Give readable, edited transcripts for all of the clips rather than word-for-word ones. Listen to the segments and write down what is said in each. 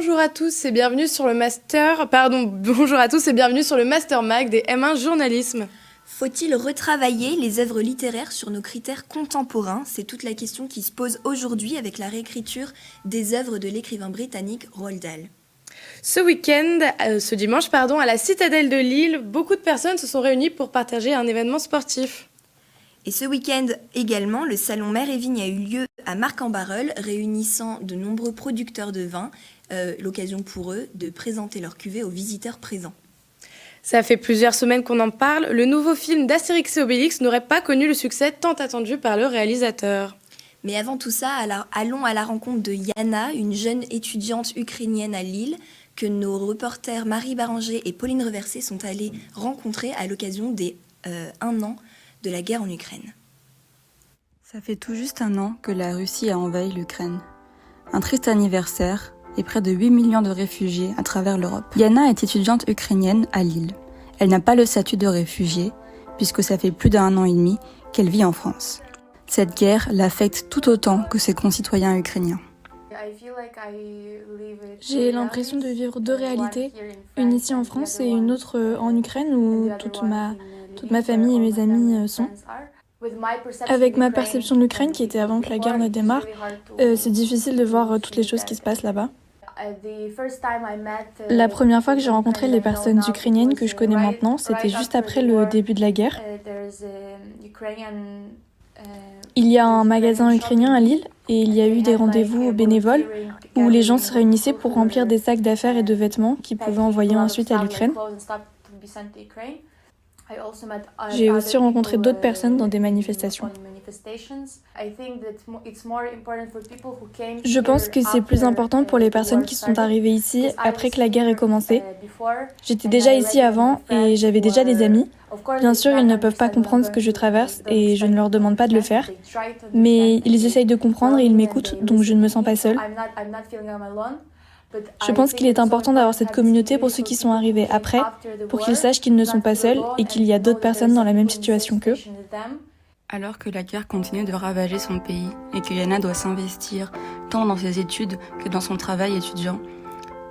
Bonjour à tous et bienvenue sur le bonjour à tous et bienvenue sur le Master Mag des M1 Journalisme. Faut-il retravailler les œuvres littéraires sur nos critères contemporains ? C'est toute la question qui se pose aujourd'hui avec la réécriture des œuvres de l'écrivain britannique Roald Dahl. Ce dimanche, à la Citadelle de Lille, beaucoup de personnes se sont réunies pour partager un événement sportif. Et ce week-end également, le salon Mer et Vigne a eu lieu à Marc-en-Barœul, réunissant de nombreux producteurs de vin, l'occasion pour eux de présenter leur cuvée aux visiteurs présents. Ça fait plusieurs semaines qu'on en parle, le nouveau film d'Astérix et Obélix n'aurait pas connu le succès tant attendu par le réalisateur. Mais avant tout ça, allons à la rencontre de Yana, une jeune étudiante ukrainienne à Lille, que nos reporters Marie Baranger et Pauline Reversé sont allés rencontrer à l'occasion des 1 an de la guerre en Ukraine. Ça fait tout juste 1 an que la Russie a envahi l'Ukraine. Un triste anniversaire et près de 8 millions de réfugiés à travers l'Europe. Yana est étudiante ukrainienne à Lille. Elle n'a pas le statut de réfugiée, puisque ça fait plus d'1 an et demi qu'elle vit en France. Cette guerre l'affecte tout autant que ses concitoyens ukrainiens. J'ai l'impression de vivre 2 réalités, une ici en France et une autre en Ukraine où toute ma famille et mes amis sont. Avec ma perception de l'Ukraine qui était avant que la guerre ne démarre, c'est difficile de voir toutes les choses qui se passent là-bas. La première fois que j'ai rencontré les personnes ukrainiennes que je connais maintenant, c'était juste après le début de la guerre. Il y a un magasin ukrainien à Lille et il y a eu des rendez-vous bénévoles où les gens se réunissaient pour remplir des sacs d'affaires et de vêtements qu'ils pouvaient envoyer ensuite à l'Ukraine. J'ai aussi rencontré d'autres personnes dans des manifestations. Je pense que c'est plus important pour les personnes qui sont arrivées ici après que la guerre ait commencé. J'étais déjà ici avant et j'avais déjà des amis. Bien sûr, ils ne peuvent pas comprendre ce que je traverse et je ne leur demande pas de le faire. Mais ils essayent de comprendre et ils m'écoutent, donc je ne me sens pas seule. Je pense qu'il est important d'avoir cette communauté pour ceux qui sont arrivés après, pour qu'ils sachent qu'ils ne sont pas seuls et qu'il y a d'autres personnes dans la même situation qu'eux. Alors que la guerre continue de ravager son pays et que Yana doit s'investir tant dans ses études que dans son travail étudiant,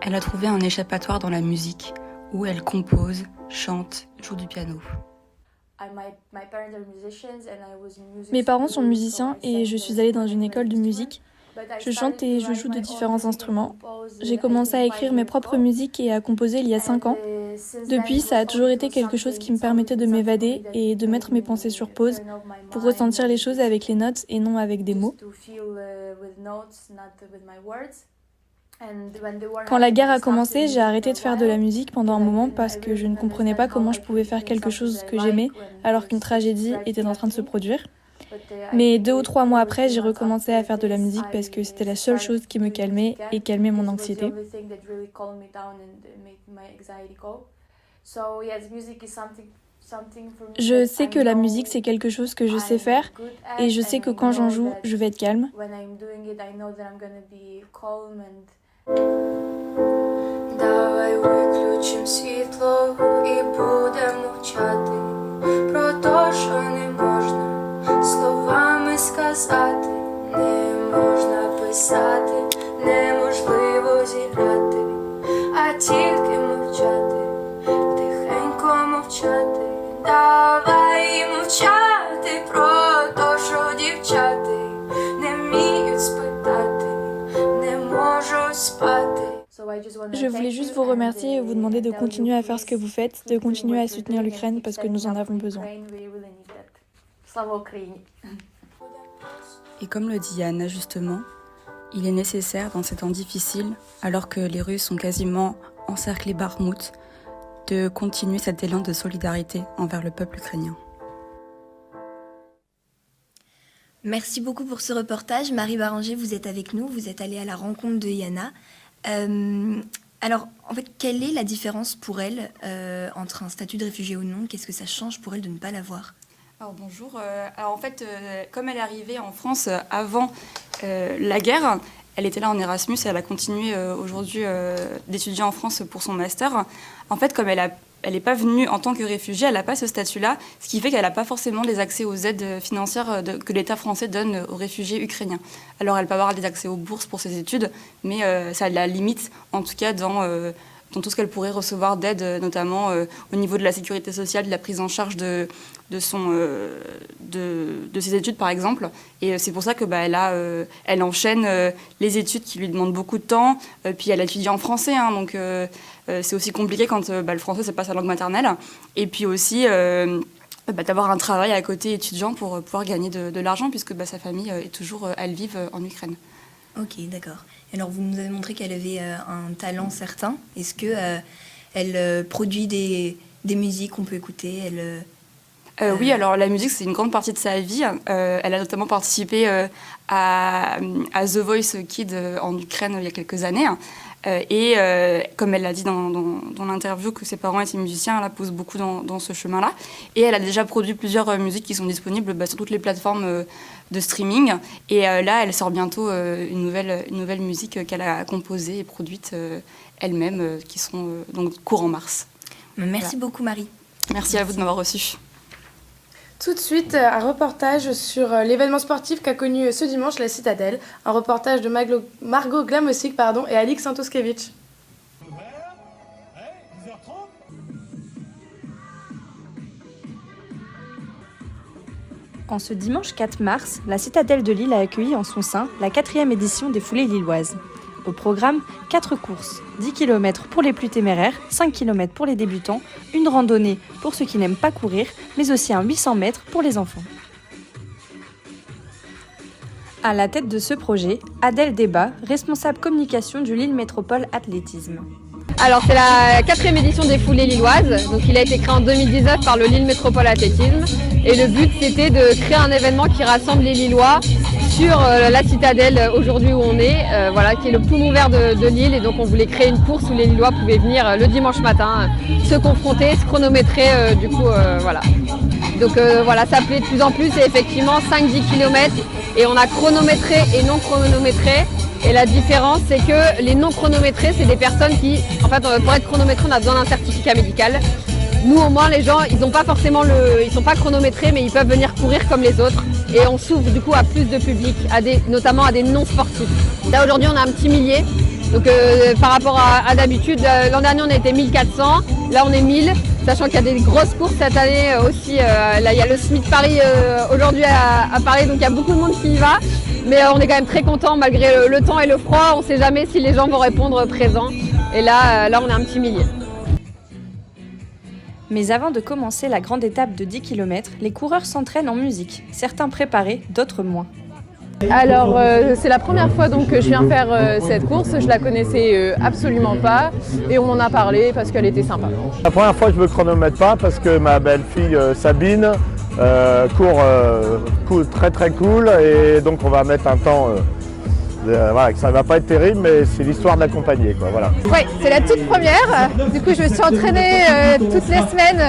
elle a trouvé un échappatoire dans la musique, où elle compose, chante, joue du piano. Mes parents sont musiciens et je suis allée dans une école de musique. Je chante et je joue de différents instruments. J'ai commencé à écrire mes propres musiques et à composer il y a 5 ans. Depuis, ça a toujours été quelque chose qui me permettait de m'évader et de mettre mes pensées sur pause pour ressentir les choses avec les notes et non avec des mots. Quand la guerre a commencé, j'ai arrêté de faire de la musique pendant un moment parce que je ne comprenais pas comment je pouvais faire quelque chose que j'aimais alors qu'une tragédie était en train de se produire. Mais 2 ou 3 mois après, j'ai recommencé à faire de la musique parce que c'était la seule chose qui me calmait et calmait mon anxiété. Je sais que la musique, c'est quelque chose que je sais faire et je sais que quand j'en joue, je vais être calme. Давай виключим світло і будемо мовчати про те, що не можна словами сказати, не можна писати, неможливо зіграти, а тільки мовчати, тихенько мовчати. Давай мовчати про те, що дівчата не вміють спитати, не можуть спати. Je voulais juste vous remercier et vous demander de continuer à faire ce que vous faites, de continuer à soutenir l'Ukraine parce que nous en avons besoin. Et comme le dit Yana justement, il est nécessaire dans ces temps difficiles, alors que les Russes ont quasiment encerclé Bakhmout, de continuer cet élan de solidarité envers le peuple ukrainien. Merci beaucoup pour ce reportage. Marie Baranger, vous êtes avec nous, vous êtes allée à la rencontre de Yana. Alors, en fait, quelle est la différence pour elle entre un statut de réfugié ou non ? Qu'est-ce que ça change pour elle de ne pas l'avoir ? Alors bonjour, comme elle est arrivée en France avant la guerre, elle était là en Erasmus et elle a continué aujourd'hui d'étudier en France pour son master. En fait, comme elle a elle n'est pas venue en tant que réfugiée, elle n'a pas ce statut-là, ce qui fait qu'elle n'a pas forcément des accès aux aides financières que l'État français donne aux réfugiés ukrainiens. Alors elle peut avoir des accès aux bourses pour ses études, mais ça la limite en tout cas dans tout ce qu'elle pourrait recevoir d'aide, notamment au niveau de la sécurité sociale, de la prise en charge de ses études par exemple. Et c'est pour ça que elle enchaîne les études qui lui demandent beaucoup de temps, puis elle étudie en français, hein, donc c'est aussi compliqué quand le français c'est pas sa langue maternelle, et puis aussi d'avoir un travail à côté étudiant pour pouvoir gagner de l'argent, puisque sa famille est toujours, elle vit en Ukraine. Ok, d'accord. Alors vous nous avez montré qu'elle avait un talent certain. Est-ce que elle produit des musiques qu'on peut écouter? Oui, alors la musique, c'est une grande partie de sa vie. Elle a notamment participé à The Voice Kids en Ukraine il y a quelques années. Et comme elle l'a dit dans l'interview que ses parents étaient musiciens, elle la pousse beaucoup dans ce chemin-là. Et elle a déjà produit plusieurs musiques qui sont disponibles sur toutes les plateformes de streaming. Et là, elle sort bientôt une nouvelle musique qu'elle a composée et produite elle-même, qui seront donc courant mars. Merci beaucoup, Marie. Merci à vous de m'avoir reçue. Tout de suite, un reportage sur l'événement sportif qu'a connu ce dimanche la Citadelle. Un reportage de Margot Glamosic et Alix Santoskevich. En ce dimanche 4 mars, la Citadelle de Lille a accueilli en son sein la 4e édition des Foulées lilloises. Au programme, 4 courses, 10 km pour les plus téméraires, 5 km pour les débutants, une randonnée pour ceux qui n'aiment pas courir, mais aussi un 800 mètres pour les enfants. À la tête de ce projet, Adèle Débat, responsable communication du Lille Métropole Athlétisme. Alors c'est la 4e édition des Foulées lilloises, donc il a été créé en 2019 par le Lille Métropole Athlétisme et le but c'était de créer un événement qui rassemble les Lillois sur la Citadelle aujourd'hui où on est, qui est le poumon vert de Lille, et donc on voulait créer une course où les Lillois pouvaient venir le dimanche matin, se confronter, se chronométrer, Donc ça plaît de plus en plus, et effectivement 5-10 km et on a chronométré et non chronométré. Et la différence, c'est que les non chronométrés, c'est des personnes qui, en fait, pour être chronométré, on a besoin d'un certificat médical. Nous, au moins, les gens, ils n'ont pas forcément ils sont pas chronométrés, mais ils peuvent venir courir comme les autres. Et on s'ouvre du coup à plus de public, notamment à des non-sportifs. Là, aujourd'hui, on a un petit millier. Donc, par rapport à d'habitude, l'an dernier, on était 1400. Là, on est 1000. Sachant qu'il y a des grosses courses cette année aussi. Là, il y a le Smith Paris aujourd'hui à Paris, donc il y a beaucoup de monde qui y va. Mais on est quand même très content malgré le temps et le froid. On ne sait jamais si les gens vont répondre présents. Et là, on est un petit millier. Mais avant de commencer la grande étape de 10 km, les coureurs s'entraînent en musique. Certains préparés, d'autres moins. Alors c'est la première fois donc que je viens faire cette course, je la connaissais absolument pas et on m'en a parlé parce qu'elle était sympa. La première fois je me chronomètre pas parce que ma belle-fille Sabine court très très cool, et donc on va mettre un temps ça ne va pas être terrible, mais c'est l'histoire de l'accompagner, quoi, voilà. Oui, c'est la toute première. Du coup, je me suis entraînée toutes les semaines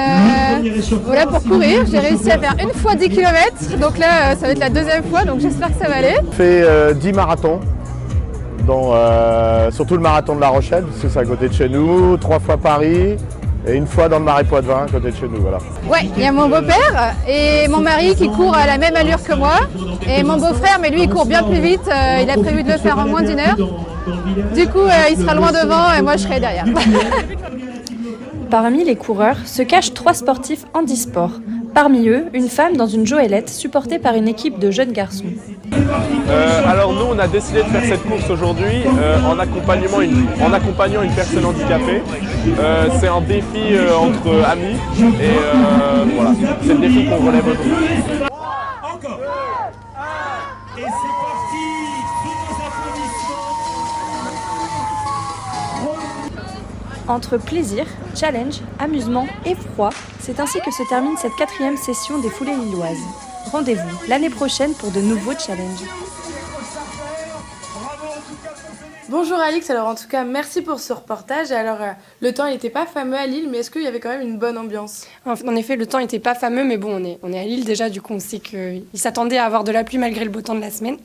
pour courir. J'ai réussi à faire une fois 10 km, donc là, ça va être la deuxième fois, donc j'espère que ça va aller. J'ai fait 10 marathons, dont surtout le marathon de La Rochelle, parce que c'est à côté de chez nous, 3 fois Paris, et une fois dans le Marais Poitevin, à côté de chez nous, voilà. Ouais, il y a mon beau-père et mon mari qui court à la même allure que moi. Et mon beau-frère, mais lui, il court bien plus vite. Il a prévu de le faire en moins d'1 heure. Du coup, il sera loin devant et moi, je serai derrière. Parmi les coureurs se cachent 3 sportifs handisport. Parmi eux, une femme dans une joëlette supportée par une équipe de jeunes garçons. Alors nous, on a décidé de faire cette course aujourd'hui en accompagnant une personne handicapée. C'est un défi entre amis et voilà, c'est le défi qu'on relève aujourd'hui. Encore. Et c'est parti, tous nos applaudissements. Entre plaisir, challenge, amusement et froid, c'est ainsi que se termine cette 4e session des Foulées lilloises. Rendez-vous l'année prochaine pour de nouveaux challenges. Bonjour Alix, alors en tout cas merci pour ce reportage. Alors le temps il n'était pas fameux à Lille, mais est-ce qu'il y avait quand même une bonne ambiance? En effet, le temps n'était pas fameux, mais bon, on est à Lille déjà, du coup on sait qu'ils s'attendaient à avoir de la pluie malgré le beau temps de la semaine.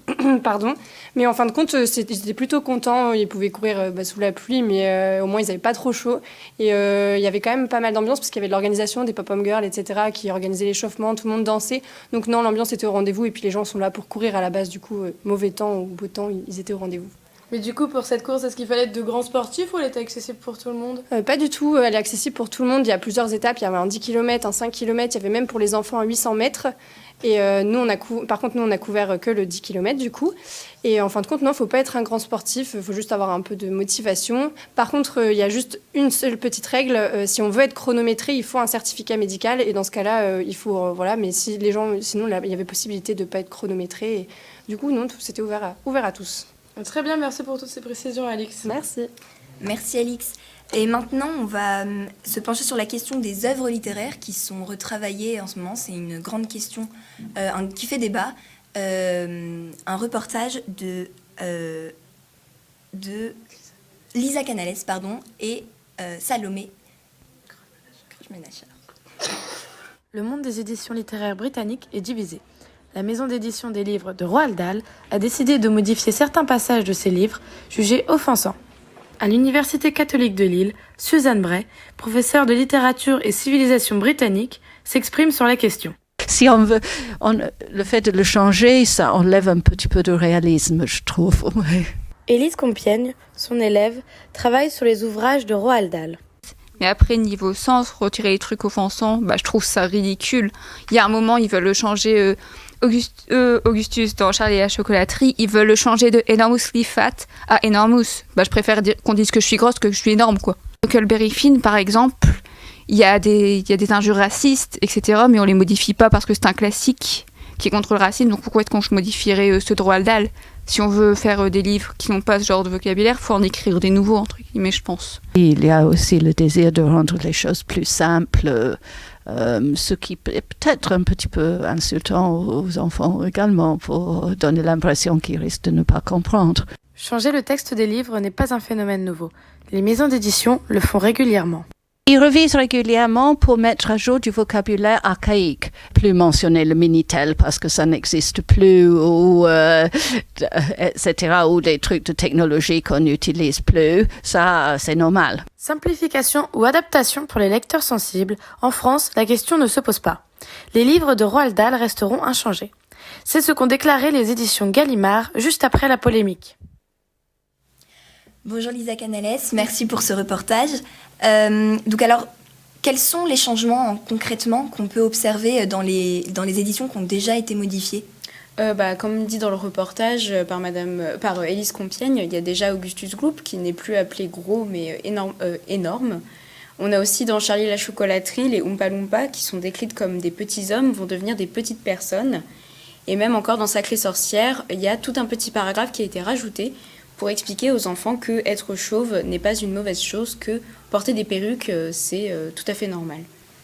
Pardon. Mais en fin de compte, ils étaient plutôt contents, ils pouvaient courir sous la pluie, mais au moins ils n'avaient pas trop chaud. Et il y avait quand même pas mal d'ambiance, parce qu'il y avait de l'organisation, des pop-up girls, etc., qui organisaient l'échauffement, tout le monde dansait. Donc non, l'ambiance était au rendez-vous, et puis les gens sont là pour courir à la base, du coup, mauvais temps ou beau temps, ils étaient au rendez-vous. Mais du coup, pour cette course, est-ce qu'il fallait être de grands sportifs ou elle était accessible pour tout le monde? Pas du tout, elle est accessible pour tout le monde. Il y a plusieurs étapes, il y avait un 10 km, un 5 km, il y avait même pour les enfants un 800 mètres. Et par contre, nous, on a couvert que le 10 km du coup. Et en fin de compte, non, il ne faut pas être un grand sportif, il faut juste avoir un peu de motivation. Par contre, il y a juste une seule petite règle, si on veut être chronométré, il faut un certificat médical. Et dans ce cas-là, il faut, mais si les gens, sinon, il y avait possibilité de ne pas être chronométré. Et, du coup, non, c'était ouvert à tous. Très bien, merci pour toutes ces précisions, Alix. Merci. Merci, Alix. Et maintenant, on va se pencher sur la question des œuvres littéraires qui sont retravaillées en ce moment. C'est une grande question qui fait débat. Un reportage de Lisa Canales et Salomé Krajmenachar. Le monde des éditions littéraires britanniques est divisé. La maison d'édition des livres de Roald Dahl a décidé de modifier certains passages de ses livres jugés offensants. À l'Université catholique de Lille, Suzanne Bray, professeure de littérature et civilisation britannique, s'exprime sur la question. Si on veut, le fait de le changer, ça enlève un petit peu de réalisme, je trouve. Élise Compiègne, son élève, travaille sur les ouvrages de Roald Dahl. Mais après, niveau sens, retirer les trucs offensants, je trouve ça ridicule. Il y a un moment, ils veulent le changer... Augustus dans Charlie et la chocolaterie, ils veulent le changer de enormously fat à enormous. Je préfère qu'on dise que je suis grosse que je suis énorme, quoi. Huckleberry Finn, par exemple, il y a des injures racistes, etc., mais on les modifie pas parce que c'est un classique qui est contre le racisme, donc pourquoi est-ce qu'on modifierait ceux de Roald Dahl? Si on veut faire des livres qui n'ont pas ce genre de vocabulaire, il faut en écrire des nouveaux, entre guillemets, je pense. Il y a aussi le désir de rendre les choses plus simples, ce qui est peut-être un petit peu insultant aux enfants également, pour donner l'impression qu'ils risquent de ne pas comprendre. Changer le texte des livres n'est pas un phénomène nouveau. Les maisons d'édition le font régulièrement. Ils revisent régulièrement pour mettre à jour du vocabulaire archaïque. Plus mentionner le Minitel parce que ça n'existe plus, ou etc., ou des trucs de technologie qu'on n'utilise plus. Ça, c'est normal. Simplification ou adaptation pour les lecteurs sensibles, en France, la question ne se pose pas. Les livres de Roald Dahl resteront inchangés. C'est ce qu'ont déclaré les éditions Gallimard juste après la polémique. Bonjour Lisa Canales, merci pour ce reportage. Donc alors, quels sont les changements concrètement qu'on peut observer dans les éditions qui ont déjà été modifiées? Comme dit dans le reportage par Élise Compiègne, il y a déjà Augustus Gloop qui n'est plus appelé gros mais énorme. On a aussi dans Charlie et la chocolaterie, les Oompa Loompa qui sont décrits comme des petits hommes vont devenir des petites personnes. Et même encore dans Sacrée sorcière, il y a tout un petit paragraphe qui a été rajouté pour expliquer aux enfants que être chauve n'est pas une mauvaise chose, que porter des perruques, c'est tout à fait normal.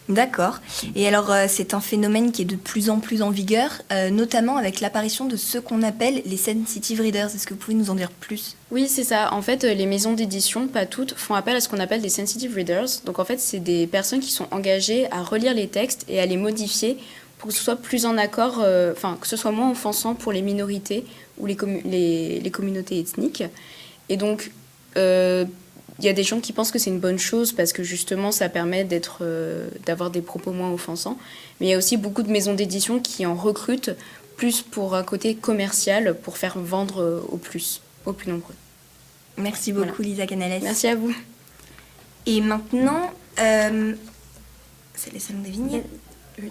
D'accord. Et alors, c'est un phénomène qui est de plus en plus en vigueur, notamment avec l'apparition de ce qu'on appelle les sensitive readers. Est-ce que vous pouvez nous en dire plus? Oui, c'est ça. En fait, les maisons d'édition, pas toutes, font appel à ce qu'on appelle des sensitive readers. Donc, en fait, c'est des personnes qui sont engagées à relire les textes et à les modifier pour que ce soit plus en accord, que ce soit moins offensant pour les minorités ou les communautés ethniques. Et donc, il y a des gens qui pensent que c'est une bonne chose parce que justement, ça permet d'avoir des propos moins offensants. Mais il y a aussi beaucoup de maisons d'édition qui en recrutent plus pour un côté commercial, pour faire vendre au plus nombreux. Merci beaucoup, voilà. Lisa Canales. Merci à vous. Et maintenant, c'est les salons des vignes. Oui.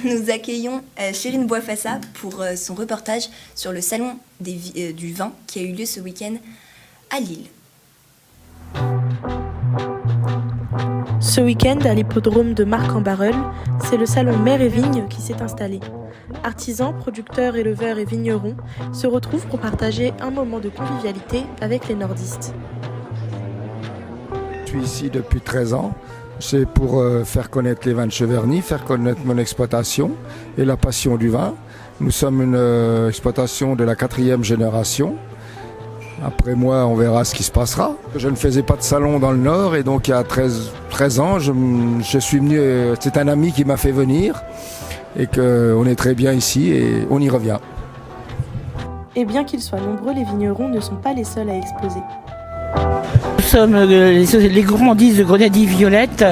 Nous accueillons Chérine Boifassa pour son reportage sur le salon du vin qui a eu lieu ce week-end à Lille. Ce week-end, à l'hippodrome de Marc-en-Barœul, c'est le salon Mer et Vignes qui s'est installé. Artisans, producteurs, éleveurs et vignerons se retrouvent pour partager un moment de convivialité avec les nordistes. Je suis ici depuis 13 ans. C'est pour faire connaître les vins de Cheverny, faire connaître mon exploitation et la passion du vin. Nous sommes une exploitation de la 4e génération. Après moi, on verra ce qui se passera. Je ne faisais pas de salon dans le Nord et donc il y a 13 ans, je suis venu, c'est un ami qui m'a fait venir et qu'on est très bien ici et on y revient. Et bien qu'ils soient nombreux, les vignerons ne sont pas les seuls à exposer. Nous sommes les gourmandises de Grenadille Violette.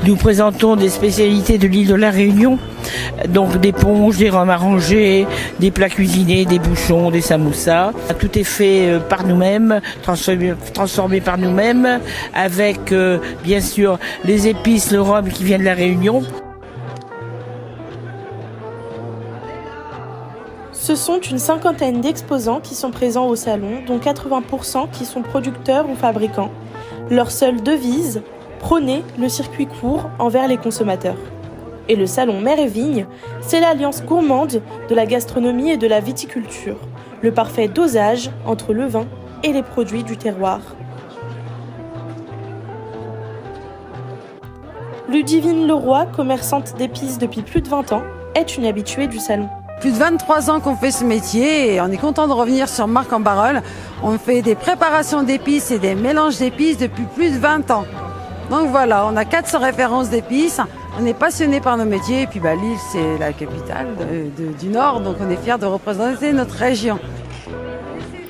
Nous présentons des spécialités de l'île de la Réunion. Donc des ponches, des rhums arrangés, des plats cuisinés, des bouchons, des samoussas. Tout est fait par nous-mêmes, transformé par nous-mêmes, avec bien sûr les épices, le rhum qui vient de la Réunion. Ce sont une cinquantaine d'exposants qui sont présents au salon, dont 80% qui sont producteurs ou fabricants. Leur seule devise, prôner le circuit court envers les consommateurs. Et le salon Mer et Vigne, c'est l'alliance gourmande de la gastronomie et de la viticulture, le parfait dosage entre le vin et les produits du terroir. Ludivine Leroy, commerçante d'épices depuis plus de 20 ans, est une habituée du salon. Plus de 23 ans qu'on fait ce métier et on est content de revenir sur Marc en Barœul. On fait des préparations d'épices et des mélanges d'épices depuis plus de 20 ans. Donc voilà, on a 400 références d'épices. On est passionné par nos métiers et puis Lille c'est la capitale du Nord, donc on est fiers de représenter notre région.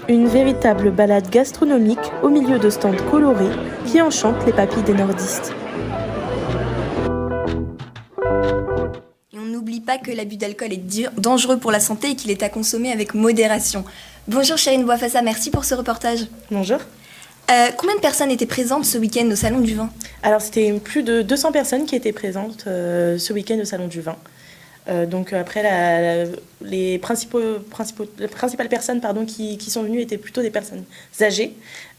Une véritable balade gastronomique au milieu de stands colorés qui enchantent les papilles des nordistes. N'oublie pas que l'abus d'alcool est dangereux pour la santé et qu'il est à consommer avec modération. Bonjour Chérine Boifassa, merci pour ce reportage. Bonjour. Combien de personnes étaient présentes ce week-end au Salon du Vin ? Alors c'était plus de 200 personnes qui étaient présentes ce week-end au Salon du Vin. Donc après, les principales personnes qui sont venues étaient plutôt des personnes âgées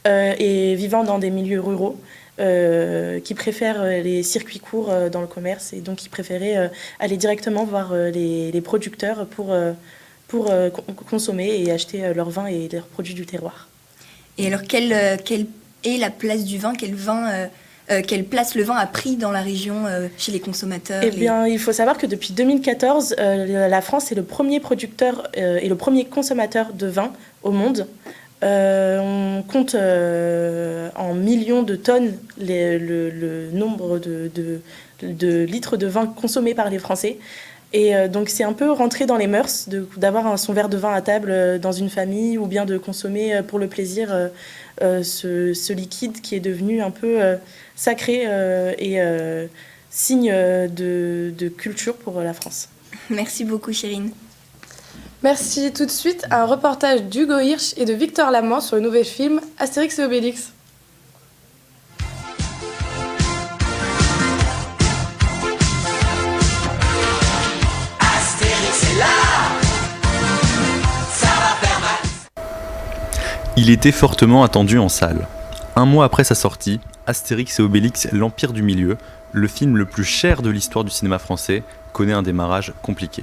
et vivant dans des milieux ruraux. Qui préfèrent les circuits courts dans le commerce et donc qui préféraient aller directement voir les producteurs pour consommer et acheter leur vin et leurs produits du terroir. Et alors, quelle est la place du vin ? Quelle place le vin a pris dans la région chez les consommateurs ? Eh bien, il faut savoir que depuis 2014, la France est le premier producteur et le premier consommateur de vin au monde. On compte en millions de tonnes le nombre de litres de vin consommés par les Français. Et donc c'est un peu rentré dans les mœurs d'avoir son verre de vin à table dans une famille ou bien de consommer pour le plaisir ce liquide qui est devenu un peu sacré et signe de culture pour la France. Merci beaucoup Chérine. Merci. Tout de suite, un reportage d'Hugo Hirsch et de Victor Lament sur le nouvel film Astérix et Obélix. Astérix est là, ça va faire mal. Il était fortement attendu en salle. Un mois après sa sortie, Astérix et Obélix, l'Empire du Milieu, le film le plus cher de l'histoire du cinéma français, connaît un démarrage compliqué.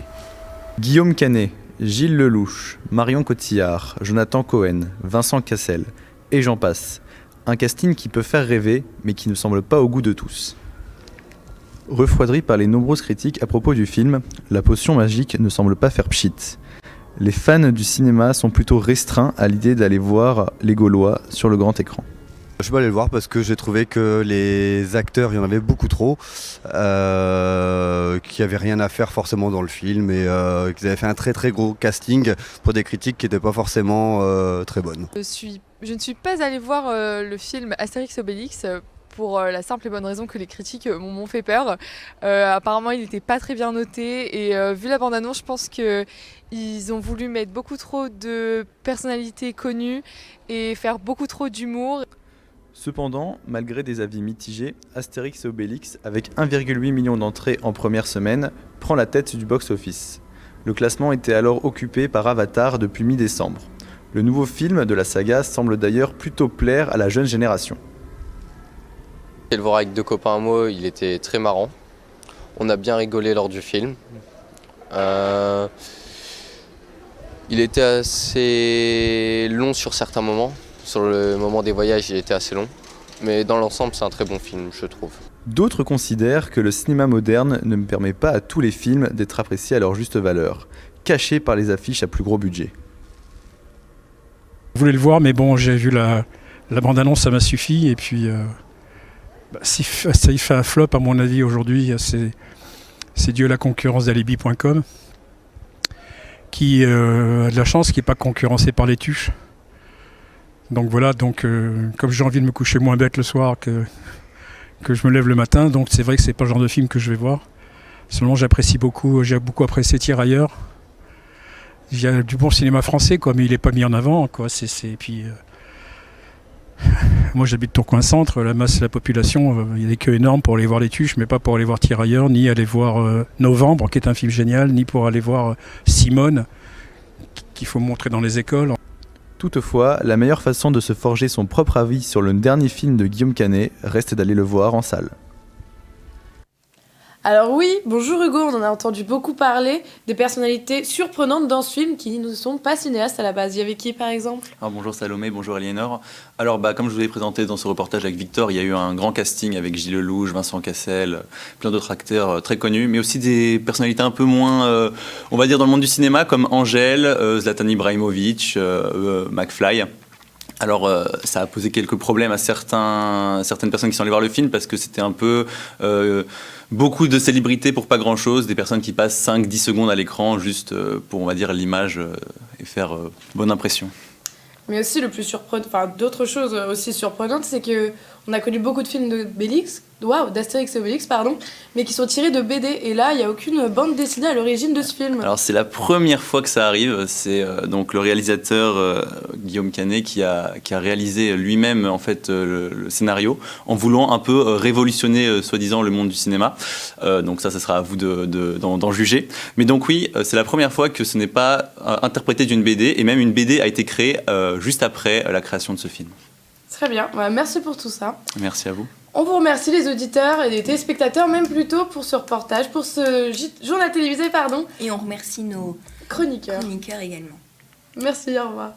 Guillaume Canet, Gilles Lelouch, Marion Cotillard, Jonathan Cohen, Vincent Cassel, et j'en passe. Un casting qui peut faire rêver, mais qui ne semble pas au goût de tous. Refroidi par les nombreuses critiques à propos du film, la potion magique ne semble pas faire pchit. Les fans du cinéma sont plutôt restreints à l'idée d'aller voir les Gaulois sur le grand écran. Je suis pas allé le voir parce que j'ai trouvé que les acteurs, il y en avait beaucoup trop, qu'il n'y avait rien à faire forcément dans le film et qu'ils avaient fait un très très gros casting pour des critiques qui n'étaient pas forcément très bonnes. Je ne suis pas allée voir le film Astérix Obélix pour la simple et bonne raison que les critiques m'ont fait peur. Apparemment il n'était pas très bien noté et vu la bande-annonce, je pense qu'ils ont voulu mettre beaucoup trop de personnalités connues et faire beaucoup trop d'humour. Cependant, malgré des avis mitigés, Astérix et Obélix, avec 1,8 million d'entrées en première semaine, prend la tête du box-office. Le classement était alors occupé par Avatar depuis mi-décembre. Le nouveau film de la saga semble d'ailleurs plutôt plaire à la jeune génération. Le voir avec deux copains à moi, il était très marrant. On a bien rigolé lors du film. Il était assez long sur certains moments. Sur le moment des voyages, il était assez long. Mais dans l'ensemble, c'est un très bon film, je trouve. D'autres considèrent que le cinéma moderne ne permet pas à tous les films d'être appréciés à leur juste valeur, cachés par les affiches à plus gros budget. Je voulais le voir, mais bon, j'ai vu la bande-annonce, ça m'a suffi. Et puis, si ça y fait un flop, à mon avis, aujourd'hui, c'est dû à la concurrence d'Alibi.com, qui a de la chance, qui n'est pas concurrencé par les tuches. Donc voilà, comme j'ai envie de me coucher moins bête le soir que je me lève le matin, donc c'est vrai que c'est pas le genre de film que je vais voir. Seulement, j'ai beaucoup apprécié Tirailleurs. Il y a du bon cinéma français, quoi, mais il n'est pas mis en avant, quoi. Puis, moi, j'habite Tourcoing-Centre, la masse de la population, il y a des queues énormes pour aller voir les tuches, mais pas pour aller voir Tirailleurs, ni aller voir Novembre, qui est un film génial, ni pour aller voir Simone, qu'il faut montrer dans les écoles. Toutefois, la meilleure façon de se forger son propre avis sur le dernier film de Guillaume Canet reste d'aller le voir en salle. Alors oui, bonjour Hugo, on en a entendu beaucoup parler, des personnalités surprenantes dans ce film qui ne sont pas cinéastes à la base. Il y avait qui par exemple ? Alors, bonjour Salomé, bonjour Aliénor. Alors comme je vous l'ai présenté dans ce reportage avec Victor, il y a eu un grand casting avec Gilles Lelouch, Vincent Cassel, plein d'autres acteurs très connus, mais aussi des personnalités un peu moins, on va dire dans le monde du cinéma, comme Angèle, Zlatan Ibrahimovic, McFly. Alors ça a posé quelques problèmes à certaines personnes qui sont allées voir le film parce que c'était un peu beaucoup de célébrités pour pas grand chose, des personnes qui passent 5-10 secondes à l'écran juste pour, on va dire, l'image et faire bonne impression. Mais aussi le plus surprenant, d'autres choses aussi surprenantes, c'est que on a connu beaucoup de films d'Astérix et Obélix, mais qui sont tirés de BD. Et là, il n'y a aucune bande dessinée à l'origine de ce film. Alors c'est la première fois que ça arrive. C'est donc le réalisateur Guillaume Canet qui a réalisé lui-même en fait le scénario en voulant un peu révolutionner soi-disant le monde du cinéma. Donc ça sera à vous d'en juger. Mais donc oui, c'est la première fois que ce n'est pas interprété d'une BD et même une BD a été créée juste après la création de ce film. Très bien, merci pour tout ça. Merci à vous. On vous remercie les auditeurs et les téléspectateurs, même plutôt pour ce reportage, pour ce journal télévisé, Et on remercie nos chroniqueurs également. Merci, au revoir.